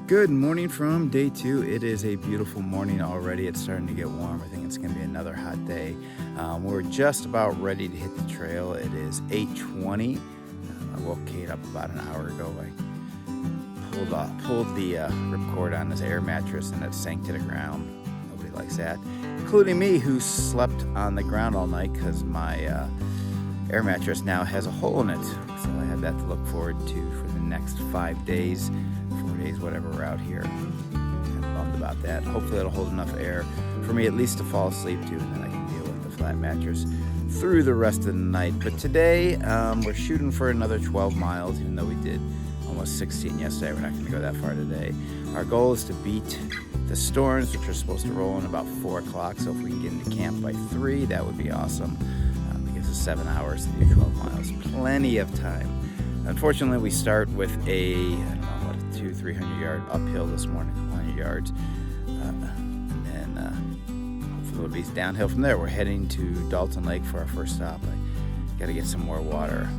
Good morning from day 2. It is a beautiful morning already. It's starting to get warm. I think it's going to be another hot day. We're just about ready to hit the trail. It is 8:20. I woke Kate up about an hour ago. I pulled the ripcord on this air mattress and it sank to the ground. Nobody likes that, including me, who slept on the ground all night because my air mattress now has a hole in it. So I have that to look forward to for the next 5 days. 4 days, whatever, we're out here. I'm bummed about that. Hopefully it'll hold enough air for me at least to fall asleep to, and then I can deal with the flat mattress through the rest of the night. But today we're shooting for another 12 miles, even though we did almost 16 yesterday. We're not going to go that far today. Our goal is to beat the storms, which are supposed to roll in about 4 o'clock. So if we can get into camp by 3, that would be awesome. It gives us 7 hours to do 12 miles. Plenty of time. Unfortunately, we start with a 200-300 yard uphill this morning, 100 yards, and hopefully it'll be downhill from there. We're heading to Dalton Lake for our first stop. I got to get some more water.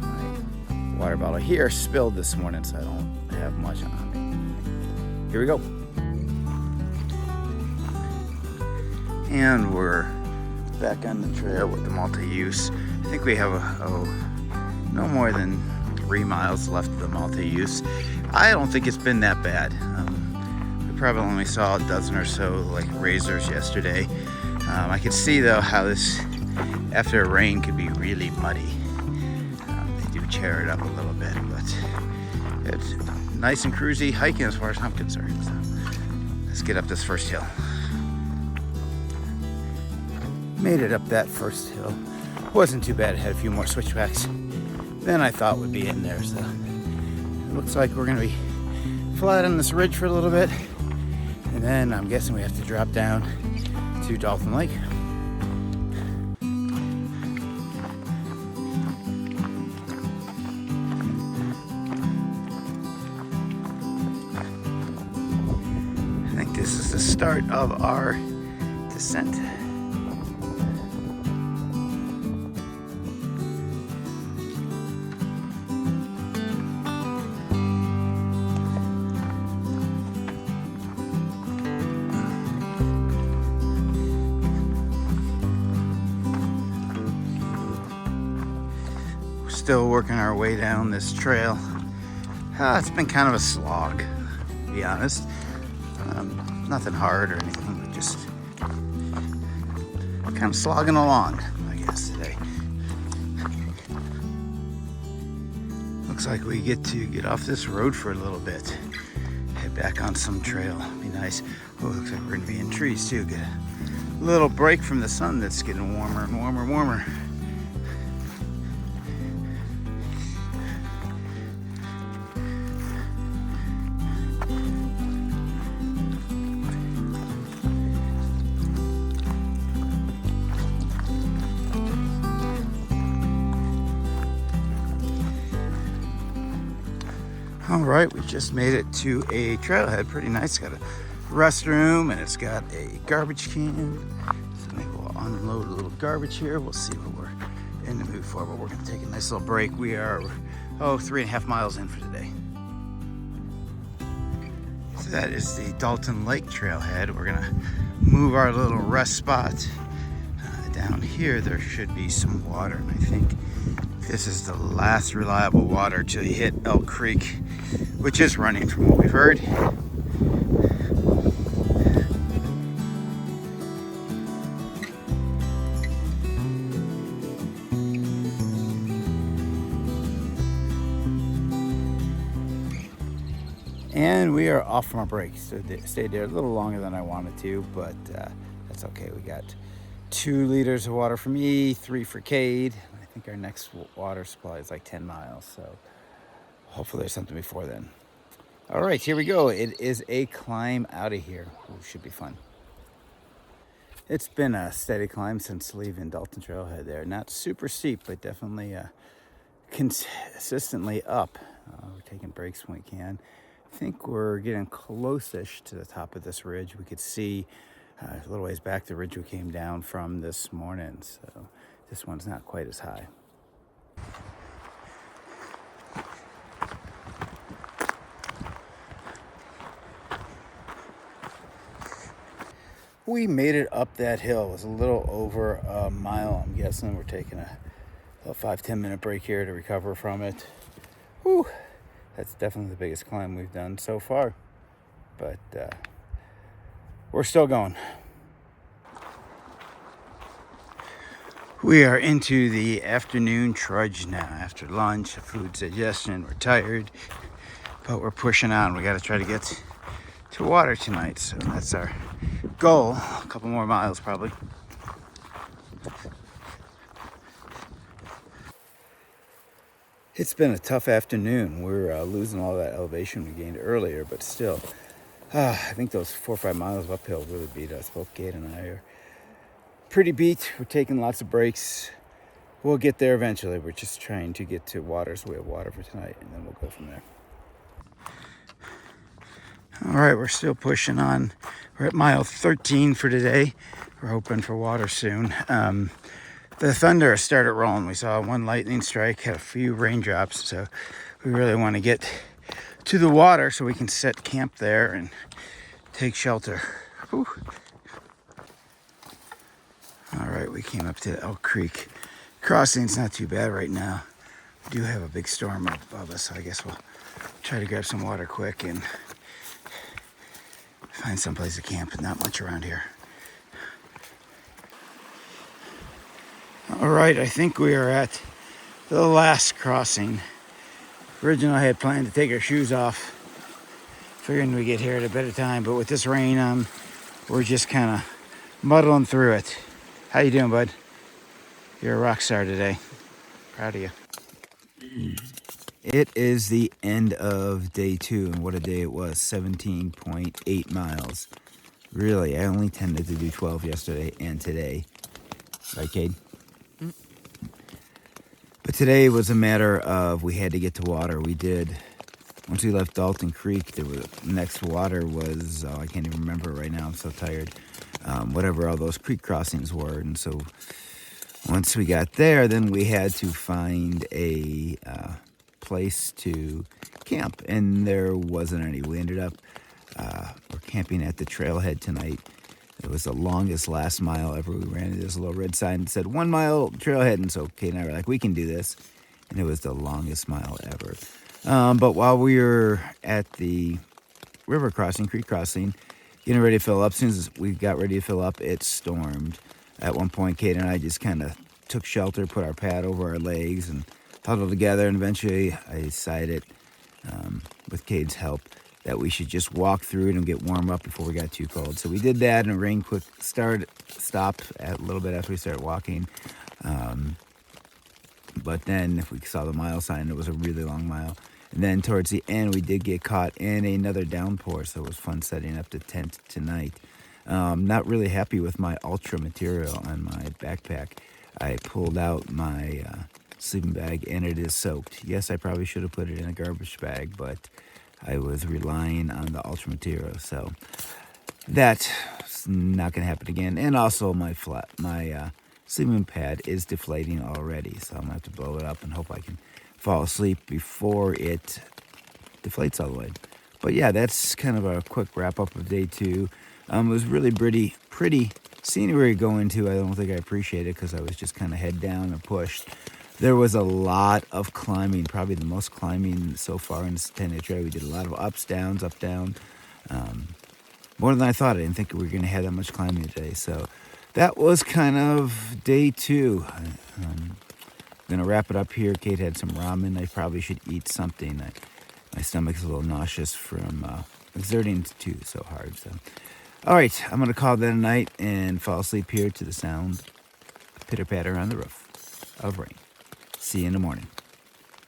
My water bottle here spilled this morning, so I don't have much on me. Here we go. And we're back on the trail with the multi-use. I think we have no more than 3 miles left of the multi-use. I don't think it's been that bad. We probably only saw a dozen or so like razors yesterday. I could see though how this, after a rain, could be really muddy. They do tear it up a little bit, but it's nice and cruisy hiking as far as I'm concerned. So let's get up this first hill. Made it up that first hill. Wasn't too bad. Had a few more switchbacks than I thought would be in there. So it looks like we're gonna be flat on this ridge for a little bit, and then I'm guessing we have to drop down to Dalton Lake. I think this is the start of our descent. Still working our way down this trail. It's been kind of a slog, to be honest. Nothing hard or anything, but just kind of slogging along, I guess, today. Looks like we get off this road for a little bit. Head back on some trail. Be nice. Oh, looks like we're gonna be in trees too. Get a little break from the sun that's getting warmer and warmer and warmer. All right, we just made it to a trailhead. Pretty nice. It's got a restroom and it's got a garbage can. So maybe we'll unload a little garbage here. We'll see what we're in the mood for, but we're gonna take a nice little break. We are, 3.5 miles in for today. So that is the Dalton Lake trailhead. We're gonna move our little rest spot. Down here, there should be some water, and I think this is the last reliable water till you hit Elk Creek, which is running from what we've heard. And we are off from our break. So stayed there a little longer than I wanted to, but that's okay. We got 2 liters of water for me, 3 for Cade. I think our next water supply is like 10 miles, so hopefully there's something before then. All right, here we go. It is a climb out of here. Ooh, should be fun. It's been a steady climb since leaving Dalton Trailhead there. Not super steep, but definitely consistently up. We're taking breaks when we can. I think we're getting close-ish to the top of this ridge. We could see a little ways back the ridge we came down from this morning, so this one's not quite as high. We made it up that hill. It was a little over a mile, I'm guessing. We're taking a 5-10 minute break here to recover from it. Whew, that's definitely the biggest climb we've done so far, but we're still going. We are into the afternoon trudge now. After lunch, food digestion, we're tired, but we're pushing on. We got to try to get to water tonight, so that's our goal. A couple more miles probably. It's been a tough afternoon. We're losing all that elevation we gained earlier, but still, I think those 4 or 5 miles uphill really beat us. Both Kate and I are pretty beat. We're taking lots of breaks. We'll get there eventually. We're just trying to get to water, so we have water for tonight, and then we'll go from there. All right, we're still pushing on. We're at mile 13 for today. We're hoping for water soon. The thunder started rolling. We saw one lightning strike, had a few raindrops, so we really want to get to the water so we can set camp there and take shelter. Whew. All right, we came up to Elk Creek crossing. It's not too bad right now. We do have a big storm up above us, so I guess we'll try to grab some water quick and find someplace to camp. Not much around here. All right, I think we are at the last crossing. Originally, I had planned to take our shoes off, figuring we get here at a better time, but with this rain, we're just kind of muddling through it. How you doing, bud? You're a rock star today. Proud of you. It is the end of day 2, and what a day it was. 17.8 miles. Really, I only tended to do 12 yesterday and today. Right, Cade? But today was a matter of we had to get to water. We did. Once we left Dalton Creek, the next water was, I can't even remember right now. I'm so tired. Whatever all those creek crossings were. And so once we got there, then we had to find a place to camp. And there wasn't any. We ended up, we're camping at the trailhead tonight. It was the longest last mile ever. We ran into this little red sign that said 1 mile trailhead. And so Kate and I were like, we can do this. And it was the longest mile ever. But while we were at the river crossing, creek crossing, getting ready to fill up, as soon as we got ready to fill up, it stormed. At one point, Kate and I just kind of took shelter, put our pad over our legs, and huddled together. And eventually I decided, with Kate's help, that we should just walk through it and get warm up before we got too cold. So we did that, and the rain quick stopped a little bit after we started walking. But then if we saw the mile sign, it was a really long mile. And then towards the end, we did get caught in another downpour, so it was fun setting up the tent tonight. Not really happy with my Ultra material on my backpack. I pulled out my sleeping bag, and it is soaked. Yes, I probably should have put it in a garbage bag, but I was relying on the Ultra material, so that's not going to happen again. And also, my sleeping pad is deflating already, so I'm going to have to blow it up and hope I can fall asleep before it deflates all the way. But yeah, that's kind of a quick wrap-up of day 2. It was really pretty scenery going to. I don't think I appreciated it because I was just kind of head down and pushed. There was a lot of climbing, probably the most climbing so far in the Centennial Trail. We did a lot of ups, downs, up, down. More than I thought. I didn't think we were going to have that much climbing today. So that was kind of day 2. I'm going to wrap it up here. Kate had some ramen. I probably should eat something. My stomach's a little nauseous from exerting too so hard. So, all right, I'm going to call that a night and fall asleep here to the sound of pitter-patter on the roof of rain. See you in the morning.